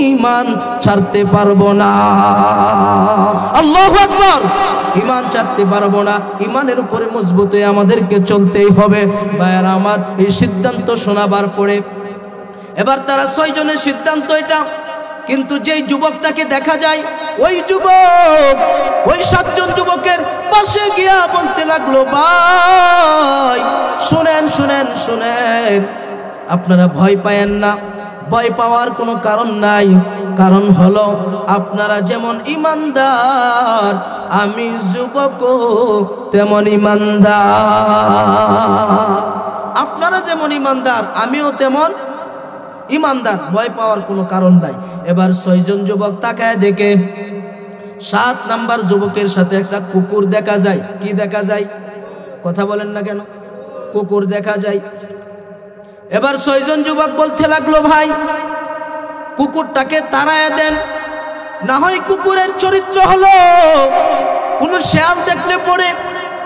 ঈমান ছাড়তে পারবো না। আল্লাহু আকবার। ঈমান ছাড়তে পারবো না, ঈমানের উপরে মজবুত হয়ে আমাদেরকে চলতেই হবে। ভাইয়ারা আমার, এই সিদ্ধান্ত শোনাবার পরে এবার তারা 6 জনের সিদ্ধান্ত এটা। কিন্তু যেই যুবকটাকে দেখা যায় ওই যুবক ওই 7 জন যুবকের পাশে গিয়া বলতে লাগলো ভাই শুনেন শুনেন শুনেন, আপনারা ভয় পায়েন না, ভয় পাওয়ার কোনো কারণ নাই। কারণ হলো আপনারা যেমন ঈমানদার আমি যুবকও তেমন ঈমানদার। আপনারা যেমন ঈমানদার আমিও তেমন ঈমানদার, ভয় পাওয়ার কোনো কারণ নাই। এবার 6 জন যুবক তাকায় দেখে 7 নাম্বার যুবকের সাথে একটা কুকুর দেখা যায়। কি দেখা যায়? কথা বলেন না কেন? কুকুর দেখা যায়। এবার 6 জন যুবক বলতে লাগলো ভাই কুকুরটাকে তাড়ায় দেন, না হয় কুকুরের চরিত্র হলো কোনো শেয়াল দেখলে পড়ে,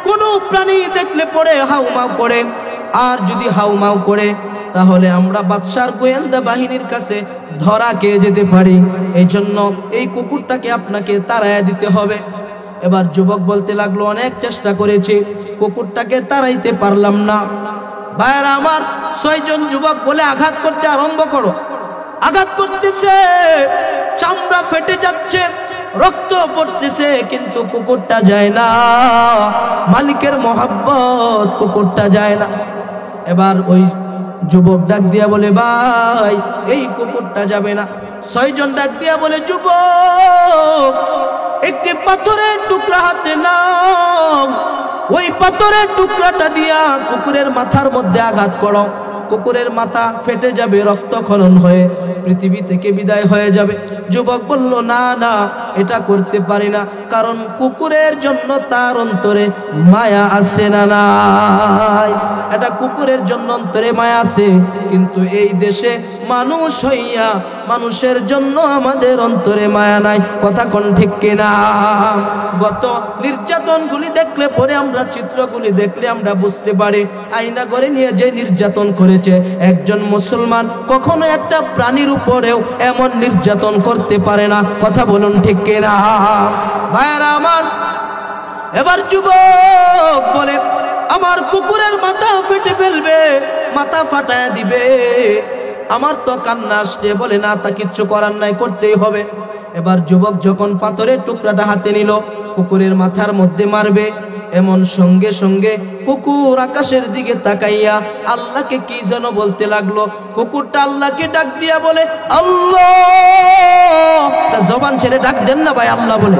কোনো প্রাণী দেখলে পড়ে হাউমাউ করে, আর যদি হাউমাউ করে তাহলে আমরা বাদশার গোয়েন্দা বাহিনীর কাছে ধরা খেয়ে যেতে পারি। এই জন্য এই কুকুরটাকে আপনাকে তাড়াইয়া দিতে হবে। এবার যুবক বলতে লাগলো অনেক চেষ্টা করেছি, কুকুরটাকে তাড়াইতে পারলাম না। ভাইয়েরা আমার, 6 জন যুবক বলে আঘাত করতে আরম্ভ করো। আঘাত করতেছে, চামড়া ফেটে যাচ্ছে, রক্ত পড়তেছে কিন্তু কুকুরটা যায় না, মালিকের মহব্বত কুকুরটা যায় না। এবার ওই যুবক ডাক দিয়া বলে, ভাই এই কুকুরটা যাবে না। 6 জন ডাক দিয়া বলে, যুবক একটি পাথরের টুকরা হাতে নাও, ওই পাথরের টুকরাটা দিয়া কুকুরের মাথার মধ্যে আঘাত করো, কুকুরের মাথা ফেটে যাবে, রক্তক্ষরণ হয়ে পৃথিবী থেকে বিদায় হয়ে যাবে। যুবক বলল, না না, এটা করতে পারি না, কারণ কুকুরের জন্য তার অন্তরে মায়া আছে না নাই? এটা কুকুরের জন্য অন্তরে মায়া আছে, কিন্তু এই দেশে মানুষ হইয়া মানুষের জন্য আমাদের অন্তরে মায়া নাই। কথা কোন ঠিক কিনা? গত নির্যাতনগুলি দেখলে পরে আমরা, চিত্রগুলি দেখলে আমরা বুঝতে পারি, আয়না ঘরে নিয়ে যে নির্যাতন করে একজন মুসলমান কখনো একটা প্রাণীর উপরেও এমন নির্যাতন করতে পারে না। কথা বলুন ঠিক কিনা ভাইরা আমার? এবার যুবক বলে, আমার কুকুরের মাথা ফেটে ফেলবে, মাথা ফাটায় দিবে। আমার তো কান্না আসছে। বলে, না, তা কিচ্ছু করার নাই, করতেই হবে। এবার যুবক যখন পাথরের টুকরাটা হাতে নিল, কুকুরের মাথার মধ্যে মারবে, এমন সঙ্গে সঙ্গে কুকুর আকাশের দিকে তাকাইয়া আল্লাহকে কি যেন বলতে লাগলো। কুকুরটা আল্লাহকে ডাক দিয়া বলে, আল্লাহ। তা জবান ছেড়ে ডাক দেন না ভাই, আল্লাহ বলে,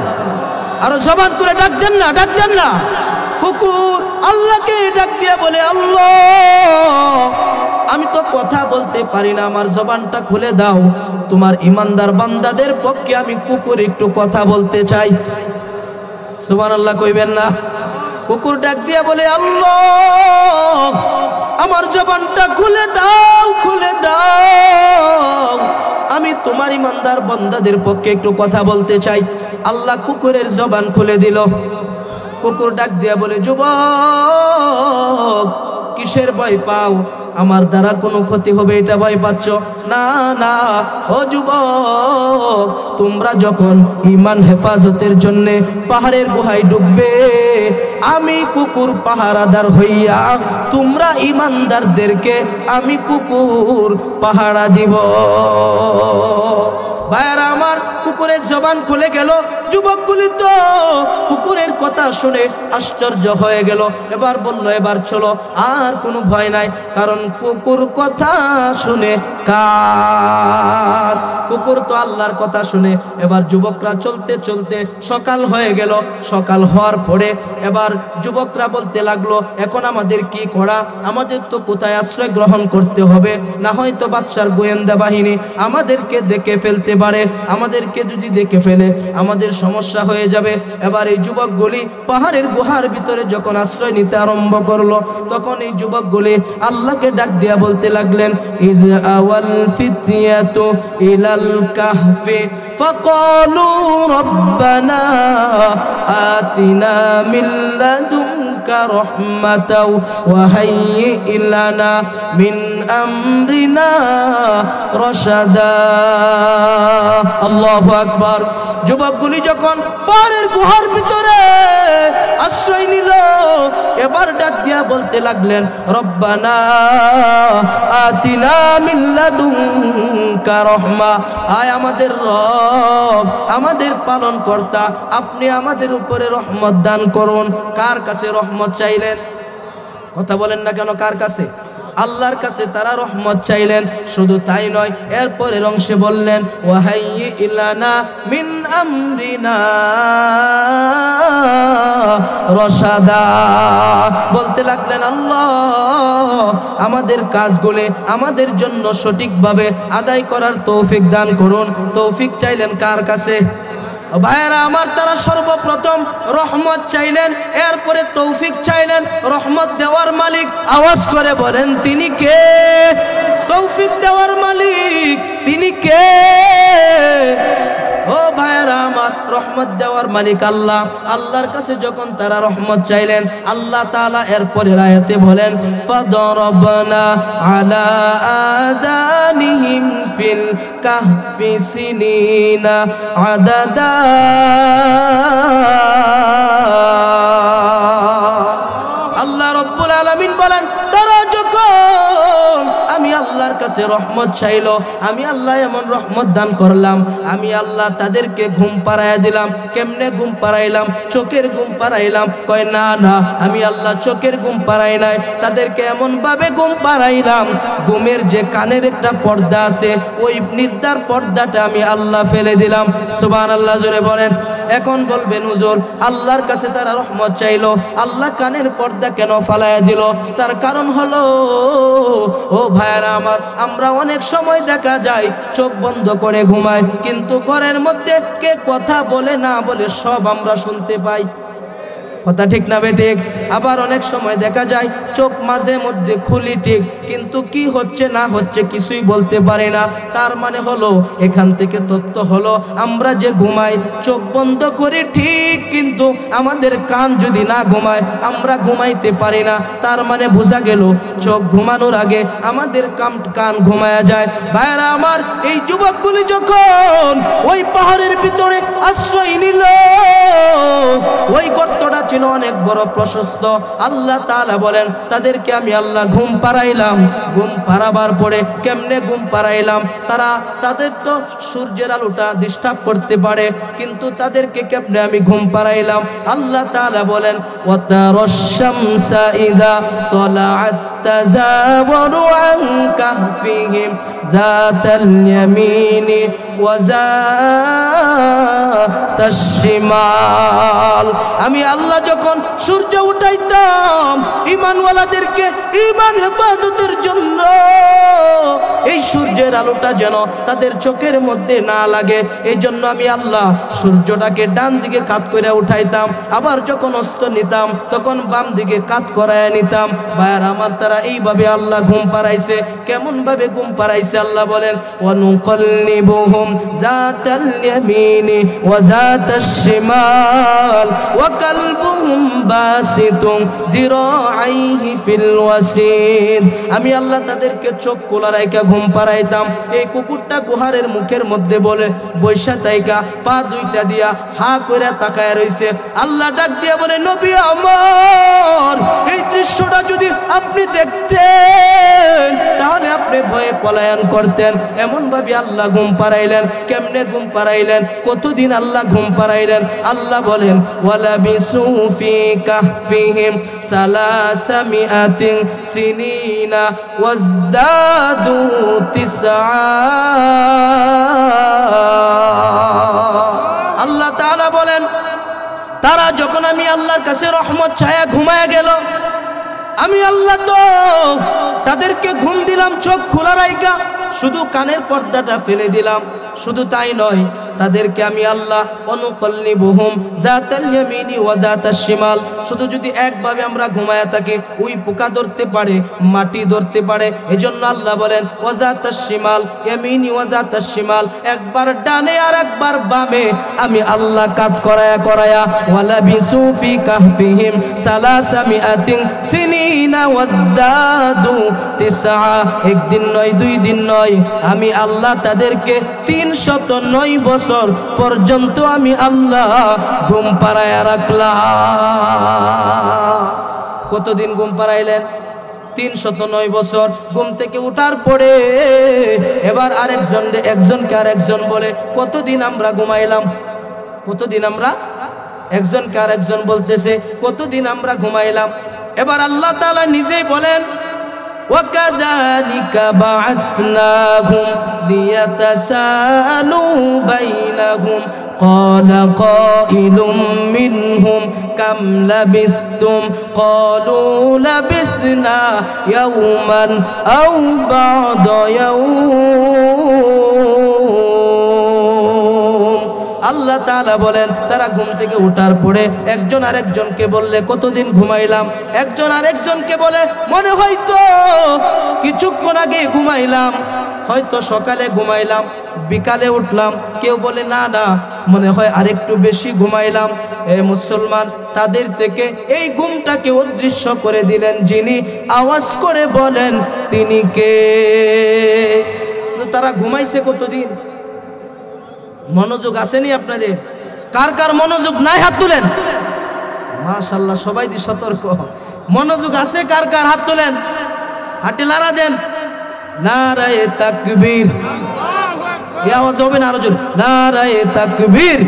আরো জবান করে ডাক দেন না, ডাক দেন না। কুকুর আল্লাহকে ডাক দিয়া বলে, আল্লাহ, আমি তো কথা বলতে পারি না, আমার জবানটা খুলে দাও, তোমার ইমানদার বান্দাদের পক্ষে আমি কুকুর একটু কথা বলতে চাই। সুবহানাল্লাহ কইবেন না? কুকুর ডাক দিয়া বলে, আল্লাহ, আমার জবানটা খুলে দাও, খুলে দাও, আমি তোমার ইমানদার বান্দাদের পক্ষে একটু কথা বলতে চাই। আল্লাহ কুকুরের জবান খুলে দিল। কুকুর ডাক দিয়া বলে, যুবক কিসের ভয় পাও? আমার দ্বারা কোনো ক্ষতি হবে এটা ভয় পাচ্ছ? না না, ও যুবক, তোমরা যখন ঈমান হেফাজতের জন্য পাহাড়ের গুহায় ঢুকবে, আমি কুকুর পাহারাদার হইয়া তোমরা ঈমানদারদেরকে আমি কুকুর পাহারা দিব। ভাইরা আমার, কুকুরের জবান খুলে গেল। যুবকগুলি তো কুকুরের কথা শুনে আশ্চর্য হয়ে গেল। এবার বলল, এবার চলো, আর কোনো ভয় নাই, কারণ কুকুর কথা শুনে কার? কুকুর তো আল্লাহর কথা শুনে। এবার যুবকরা চলতে চলতে সকাল হয়ে গেল। সকাল হওয়ার পরে এবার যুবকরা বলতে লাগলো, এখন আমাদের কি করা? আমাদের তো কোথায় আশ্রয় গ্রহণ করতে হবে? না হয়তো বাদশার গোয়েন্দা বাহিনী আমাদেরকে দেখে ফেলতে পারে, আমাদেরকে যদি দেখে ফেলে আমাদের সমস্যা হয়ে যাবে। এবার এই যুবকগুলি পাহাড়ের গুহার ভিতরে যখন আশ্রয় নিতে আরম্ভ করলো, তখন এই যুবকগুলি আল্লাহকে ডাক দিয়া বলতে লাগলেন, ইজ আওয়াল ফিতিয়াতু ইলাল কাহফি ফাকালু রব্বানা আতিনা মিন লাদুনকা রাহমাতাও ওয়া হাইয়্যি লানা মিন আমরিনা রাশাদা। আল্লাহু আকবার। যুবকগুলি যখন পাহাড়ের গুহার ভিতরে আশ্রয় নিল, এবার ডাক দিয়া বলতে লাগলেন, রব্বানা আতিনা মিন লাদুনকা রাহমা, আয় আমাদের রব, আমাদের পালন কর্তা, আপনি আমাদের উপরে রহমত দান করুন। কার কাছে রহমত চাইলেন? কথা বলেন না কেন? কার কাছে? আল্লাহর কাছে তারা রহমত চাইলেন। শুধু তাই নয়, এরপরের অংশে বললেন, ওয়াহাইয়্যি ইলানা মিন আমরিনা রশাদা, বলতে লাগলেন, আল্লাহ আমাদের কাজগুলো আমাদের জন্য সঠিকভাবে আদায় করার তৌফিক দান করুন। তৌফিক চাইলেন কার কাছে? ভাইয়েরা আমার, তারা সর্বপ্রথম রহমত চাইলেন, এরপরে তৌফিক চাইলেন। রহমত দেওয়ার মালিক আওয়াজ করে বলেন, তিনি কে? তৌফিক দেওয়ার মালিক তিনি কে? ও ভাইয়েরা আমার, রহমত দেওয়ার মালিক আল্লাহ। আল্লাহর কাছে যখন তারা রহমত চাইলেন, আল্লাহ তাআলা এরপরে আয়াতে বলেন, ফাদরাবনা আলা আযানিহিম ফিল কাহফি সিনিনা আদাদা। আল্লাহ রাব্বুল আলামিন বলেন, তারা যখন আমি আল্লাহর কাছে কাছে রহমত চাইলো, আমি আল্লাহ এমন রহমত দান করলাম, আমি আল্লাহ তাদেরকে ঘুম পাড়াইয়া দিলাম। কেমনে ঘুম পাড়াইলাম? চোখের ঘুম পাড়াইলাম। কয় না না, আমি আল্লাহ চোখের ঘুম পাড়াই নাই, তাদেরকে এমন ভাবে ঘুম পাড়াইলাম, ঘুমের যে কানের একটা পর্দা আছে ওই নির্দার পর্দাটা আমি আল্লাহ ফেলে দিলাম। সুবহানাল্লাহ, জোরে বলেন। এখন বলবেন হুজুর, আল্লাহর কাছে তারা রহমত চাইলো, আল্লাহ কানের পর্দা কেন ফালাইয়া দিল? তার কারণ হলো, ও ভাইরা আমার, আমরা অনেক সময় দেখা যায় চোখ বন্ধ করে ঘুমাই, কিন্তু ঘরের মধ্যে কে কথা বলে না বলে সব আমরা শুনতে পাই। কথা ঠিক না বেঠিক? আবার অনেক সময় দেখা যায় চোখ মাঝে মধ্যে খুলি ঠিক, কিন্তু কি হচ্ছে না হচ্ছে কিছুই বলতে পারে না। তার মানে হলো, এখান থেকে তথ্য হলো, আমরা যে ঘুমাই চোখ বন্ধ করি ঠিক, কিন্তু আমাদের কান যদি না ঘুমায় আমরা ঘুমাইতে পারি না। তার মানে বোঝা গেল চোখ ঘুমানোর আগে আমাদের কান ঘুমায়া যায়। ভাইরা আমার, এই যুবকগুলি যখন ওই পাহাড়ের ভিতরে আশ্রয় নিল, ওই গর্তটা ছিল অনেক বড় প্রশস্ত। আল্লাহ তাআলা বলেন, তাদেরকে আমি আল্লাহ ঘুম পাড়াইলাম। ঘুম পাড়াবার পরে কেমনে ঘুম পাড়াইলাম? তাদের তো সূর্যের আলোটা ডিস্টার্ব করতে পারে, কিন্তু তাদেরকে কেমনে আমি ঘুম পাড়াইলাম? আল্লাহ তাআলা বলেন, ওয়াতারাশ শামসা ইযা তালাআত তাযাওয়ারু আন কাহফিহিম যাতাল ইয়ামিনি ওয়া যাতাশ শিমাল। আমি আল্লাহ যখন সূর্য উঠাইতাম ঈমানওয়ালাদেরকে ঈমান হেফাজতের জন্য, এই সূর্যের আলোটা যেন তাদের চোখের মধ্যে না লাগে, এই জন্য আমি আল্লাহ সূর্যটাকে ডান দিকে কাত করে উঠাইতাম, আবার যখন অস্ত নিতাম তখন বাম দিকে কাত করায় নিতাম। ভাইয়ার আমার, তারা এইভাবে আল্লাহ ঘুম পাড়াইছে। কেমন ভাবে ঘুম পাড়াইছে? আল্লাহ বলেন, ওয়ানুকাল্লিবুহুম যাতাল ইয়ামিনি ওয়া যাতাশ শিমাল ওয়া কালবুহুম বাসিতুম যিরাআইহি ফিল ওয়াসিদ। আমি আল্লাহ তাদেরকে চোখ খোলা রাইখা ঘুম পাড়াইতাম। এই কুকুরটা গুহারের মুখের মধ্যে বলে বৈশা তাইকা পা দুইটা দিয়া হা কইরা তাকায় রইছে। আল্লাহ ডাক দিয়া বলে, নবী আমার, এই দৃশ্যটা যদি আপনি দেখতেন তাহলে আপনি ভয়ে পলায়ন করতেন। এমন ভাবে আল্লাহ ঘুম পাড়াইলেন। কেমনে ঘুম পাড়াইলেন? কতদিন আল্লাহ ঘুম পাড়াইলেন? আল্লাহ বলেন, ওয়ালাবিসু ফি কাহফিহিম সালাসামিআতিন সিনিনা ওয়াজদাদু তিসআ। আল্লাহ তাআলা বলেন, তারা যখন আমি আল্লাহর কাছে রহমত ছায়া ঘুমায়া গেল, আমি আল্লাহ তো তাদেরকে ঘুম দিলাম চোখ খোলা রাইখা, শুধু কানের পর্দাটা ফেলে দিলাম। শুধু তাই নয়, তাদেরকে আমি আল্লাহ অনুকল্লিবুহুম যাতাল ইয়ামিনি ওয়া যাতাশ শিমাল। শুধু যদি একভাবে আমরা ঘুমায়া থাকি, ওই পোকা ধরতে পারে, মাটি ধরতে পারে, এজন্য আল্লাহ বলেন ওয়া যাতাশ শিমাল, ইয়ামিনি ওয়া যাতাশ শিমাল, একবার ডানে আর একবার বামে আমি আল্লাহ কাত করায়া করায়া। ওয়ালাবিসু ফি কাহফিহিম সালাসামিআতিন সিনিনা ওয়াজদাদু তিসআ। একদিন নয়, দুই দিন নয়, আমি আল্লাহ তাদেরকে 309 বছর পর্যন্ত আমি আল্লাহ ঘুম পাড়ায়া রাখলাম। কতদিন ঘুম পাড়াইলেন? 309 বছর। ঘুম থেকে উঠার পরে এবার একজনকে আরেকজন বলে, কতদিন আমরা ঘুমাইলাম? কতদিন আমরা? একজনকে আরেকজন বলতেছে, কতদিন আমরা ঘুমাইলাম? এবার আল্লাহ তাআলা নিজেই বলেন, وَكَذَلِكَ بَعَثْنَاهُمْ لِيَتَسَاءَلُوا بَيْنَهُمْ قَالَ قَائِلٌ مِّنْهُمْ كَمْ لَبِثْتُمْ قَالُوا لَبِثْنَا يَوْمًا أَوْ بَعْضَ يَوْمٍ। আল্লাহ তাআলা বলেন, তারা ঘুম থেকে উঠার পরে একজন আরেকজনকে বললে, কতদিন ঘুমাইলাম? একজন আরেকজনকে বলে, মনে হয়তো কিছুক্ষণ আগে ঘুমাইলাম, হয়তো সকালে ঘুমাইলাম, বিকালে উঠলাম। কেউ বলে, না না, মনে হয় আরেকটু বেশি ঘুমাইলাম। এ মুসলমান, তাদের থেকে এই ঘুমটাকে অদৃশ্য করে দিলেন যিনি, আওয়াজ করে বলেন তিনি কে? তারা ঘুমাইছে কতদিন? মনোযোগ আসেনি আপনাদের? কার কার মনোযোগ নাই হাত তুলেন। মাশাআল্লাহ, সবাই দি সতর্ক। মনোযোগ আছে কার কার? হাত তুলেন, হাতে লাড়া দেন। নারায়ে তাকবীর। এই আওয়াজ হবে না আরো জোরে, নারায়ে তাকবীর।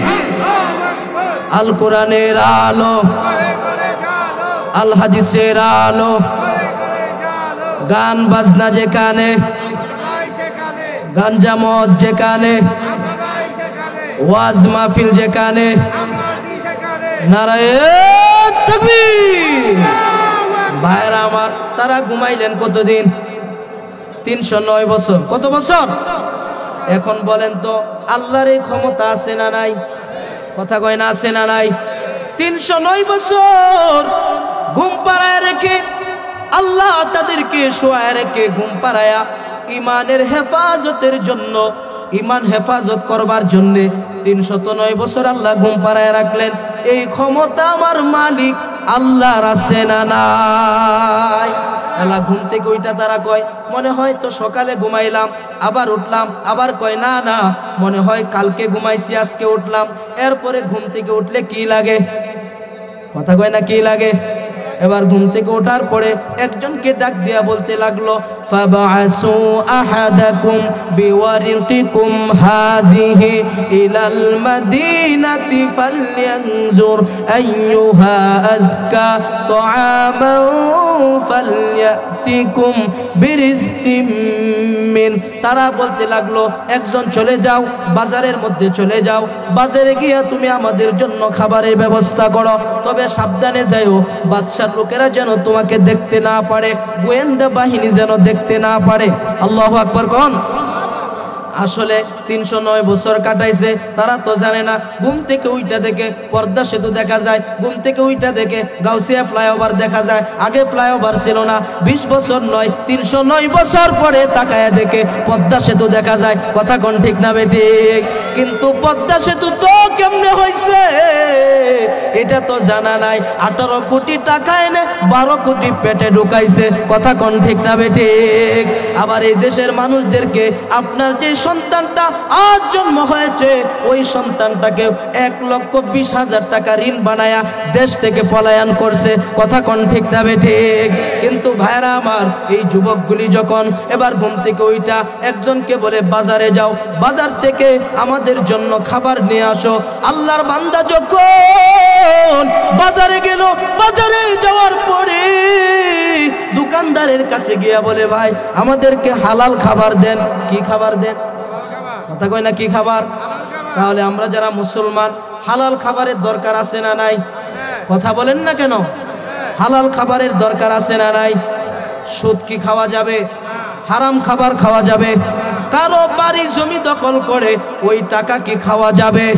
আল কোরআনের আলো, আল হাদিসের আলো, গান বাজনা যেখানে, গাঞ্জা মদ যেখানে, ওয়াজ মাহফিল যেখানে, নারায়ে তাকবীর। ভাইরা আমার, তারা ঘুমাইলেন কতদিন? 309 বছর। কত বছর? এখন বলেন তো আল্লাহর এই ক্ষমতা আছে না নাই? কথা কয় না, আছে না নাই? 309 বছর ঘুম পাড়ায় রেখে আল্লাহ তাদেরকে শোয়ায় রেখে ঘুম পাড়ায়া ইমানের হেফাজতের জন্য, ইমান হেফাজত করবার জন্য 309 বছর আল্লাহ ঘুম পাড়ায় রাখলেন। এই ক্ষমতা আমার মালিক আল্লাহর আছে না নাই? আল্লাহ ঘুম থেকে ওইটা তারা কয় মনে হয় তো সকালে ঘুমাইলাম আবার উঠলাম, আবার কয় না না মনে হয় কালকে ঘুমাইছি আজকে উঠলাম। এরপরে ঘুম থেকে উঠলে কি লাগে? কথা কয় না, কি লাগে? এবার ঘুম থেকে ওঠার পরে একজনকে ডাক দিয়া বলতে লাগলো, ফাবাসু আহাদাকুম বিওয়ারিকিকুম হাযিহি ইলাল মাদিনাতি ফালয়ানজুর আইয়ুহা আযকা তুআমান ফালয়াতিকুম বিরিজকিম মিন। তারা বলতে লাগলো, একজন চলে যাও, বাজারের মধ্যে চলে যাও, বাজারে গিয়া তুমি আমাদের জন্য খাবারের ব্যবস্থা করো, তবে সাবধানে যাও, বাদশার লোকেরা যেন তোমাকে দেখতে না পারে, গোয়েন্দা বাহিনী যেন দেখতে না পারে। আল্লাহু আকবার কোন। আসলে 309 বছর কাটাইছে, তারা তো জানে না। ঘুম থেকে উইটা দেখে পদ্মা সেতু দেখা যায়, ঘুম থেকে উইটা দেখে গাউসিয়া ফ্লাইওভার দেখা যায়। আগে ফ্লাইওভার ছিল না, 20 বছর নয় 309 বছর পরে তাকায়া দেখে পদ্মা সেতু দেখা যায়। কথা কোন ঠিক না বেঠিক? কিন্তু পদ্মা সেতু তো কেমনে হয়েছে এটা তো জানা নাই। 18 কোটি টাকা এনে 12 কোটি পেটে ঢুকাইছে। কথা কোন ঠিক না বেঠিক? আবার এই দেশের মানুষদেরকে আপনার যে সন্তানটা আজ জন্ম হয়েছে ওই সন্তানটাকে 1,20,000 টাকা ঋণ বানায়া দেশ থেকে পলায়ন করছে। কথা কোন ঠিক না বেঠিক? কিন্তু ভাইরা আমার, এই যুবকগুলি যখন এবার ঘুম থেকে ওইটা একজনকে বলে বাজারে যাও, বাজার থেকে আমাদের জন্য খাবার নিয়ে আসো। আল্লাহর বান্দা যখন বাজারে গেল, বাজারে যাওয়ার পরে দোকানদারের কাছে গিয়া বলে, ভাই আমাদেরকে হালাল খাবার দেন। কি খাবার দেন? কথা কয় না, কি খাবার? তাহলে আমরা যারা মুসলমান, হালাল খাবারের দরকার আছে না নাই? কথা বলেন না কেন? হালাল খাবারের দরকার আছে না নাই? সুদ কি খাওয়া যাবে? হারাম খাবার খাওয়া যাবে? কারো বাড়ি জমি দখল করে ওই টাকা কি খাওয়া যাবে?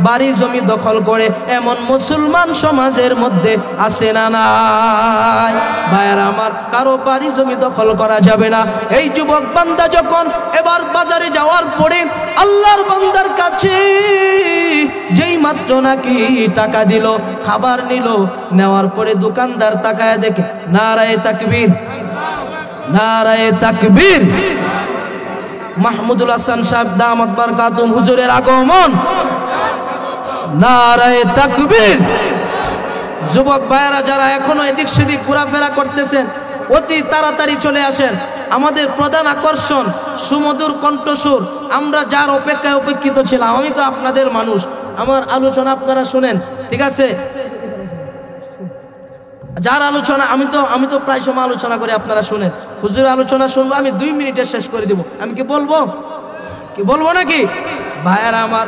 বাড়ি জমি দখল করে এমন মুসলমান সমাজের মধ্যে আছে না নাই? ভাইরা আমার, কারো বাড়ি জমি দখল করা যাবে না। এই যুবক বান্দা যখন এবার বাজারে যাওয়ার পরে আল্লাহর বান্দার কাছে যেই মাত্র নাকি টাকা দিল, খাবার নিল, নেওয়ার পরে দোকানদার তাকায় দেখে, নারায়ে তাকবীর, নারায়ে তাকবীর। মাহমুদুল হাসান সাহেব দামাত বারকাতুম হুজুরের আগমন। নারায়ে তাকবীর। যুবক ভাইয়েরা যারা এখনো এদিক সেদিক ঘোরাফেরা করতেছেন, অতি তাড়াতাড়ি চলে আসেন। আমাদের প্রধান আকর্ষণ সুমধুর কণ্ঠস্বর। আমরা যার অপেক্ষায় অপেক্ষিত ছিলাম, আমি তো আপনাদের মানুষ, আমার আলোচনা আপনারা শুনেন, ঠিক আছে? যার আলোচনা আমি তো প্রায় সময় আলোচনা করে আপনারা শুনেন। হুজুর আলোচনা শুনবো, আমি 2 মিনিটে শেষ করে দিব। আমি কি বলবো? কি বলবো নাকি? ভাইয়ারা আমার,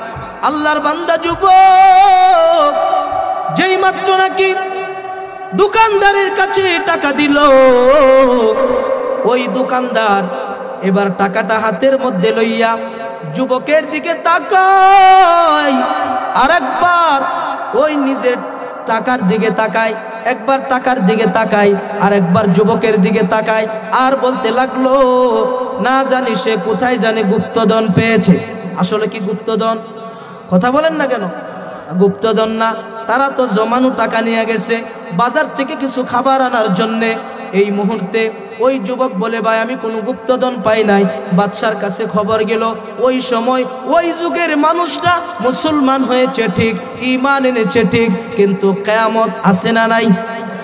আল্লাহর বান্দা যুবক যেই মাত্র নাকি দোকানদারের কাছে টাকা দিল, ওই দোকানদার এবার টাকাটা হাতের মধ্যে লইয়া যুবকের দিকে তাকায়, আরেকবার ওই নিজের টাকার দিকে তাকায়, একবার টাকার দিকে তাকায়, আর একবার যুবকের দিকে তাকায়, আর বলতে লাগলো, না জানি সে কোথায় জানি গুপ্তধন পেয়েছে। আসলে কি গুপ্তধন? কথা বলেন না কেন? গুপ্তধন না, তারা তো জমানো টাকা নিয়ে গেছে বাজার থেকে কিছু খাবার আনার জন্যে। এই মুহূর্তে ওই যুবক বলে, ভাই আমি কোনো গুপ্তধন পাই নাই। বাদশার কাছে খবর গেল, ওই সময় ওই যুগের মানুষরা মুসলমান হয়েছে ঠিক, ঈমান এনেছে ঠিক, কিন্তু কিয়ামত আছে না নাই?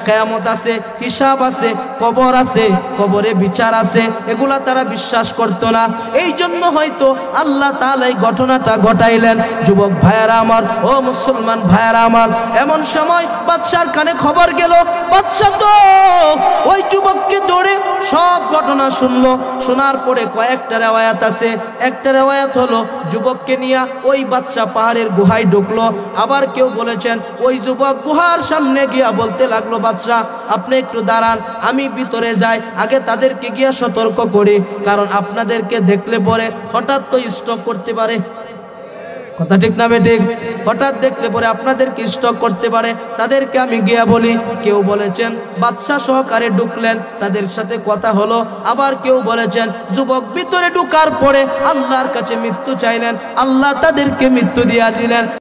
কিয়ামত আছে, হিসাব আছে, কবর আছে, কবরে বিচার আছে, এগুলা তারা বিশ্বাস করত না। এই জন্য হয়তো আল্লাহ তাআলা এই ঘটনাটা ঘটাইলেন। যুবক ভাইয়ারা আমার, ও মুসলমান ভাইয়ারা আমার, এমন সময় বাদশার কানে খবর গেল। বাদশা তো ওই যুবককে ধরে সব ঘটনা শুনলো। শোনার পরে কয়েকটা রিওয়ায়াত আছে। একটা রিওয়ায়াত হলো যুবককে নিয়ে ওই বাদশা পাহাড়ের গুহায় ঢুকলো। আবার কেউ বলেছেন ওই যুবক গুহার সামনে গিয়া বলতে লাগলো, বাদশা আপনি একটু দাঁড়ান, আমি ভিতরে যাই, আগে তাদেরকে গিয়া সতর্ক করি, কারণ আপনাদেরকে দেখলে পরে হঠাৎ তো স্ট্রোক করতে পারে। কথা ঠিক না বেঠিক? হঠাৎ দেখলে পরে আপনাদেরকে স্ট্রোক করতে পারে, তাদেরকে আমি গিয়া বলি। কেউ বলেছেন বাদশাহ সহকারে ঢুকলেন, তাদের সাথে কথা হলো। আবার কেউ বলেছেন যুবক ভিতরে ঢুকার পরে আল্লাহর কাছে মৃত্যু চাইলেন, আল্লাহ তাদেরকে মৃত্যু দিয়া দিলেন।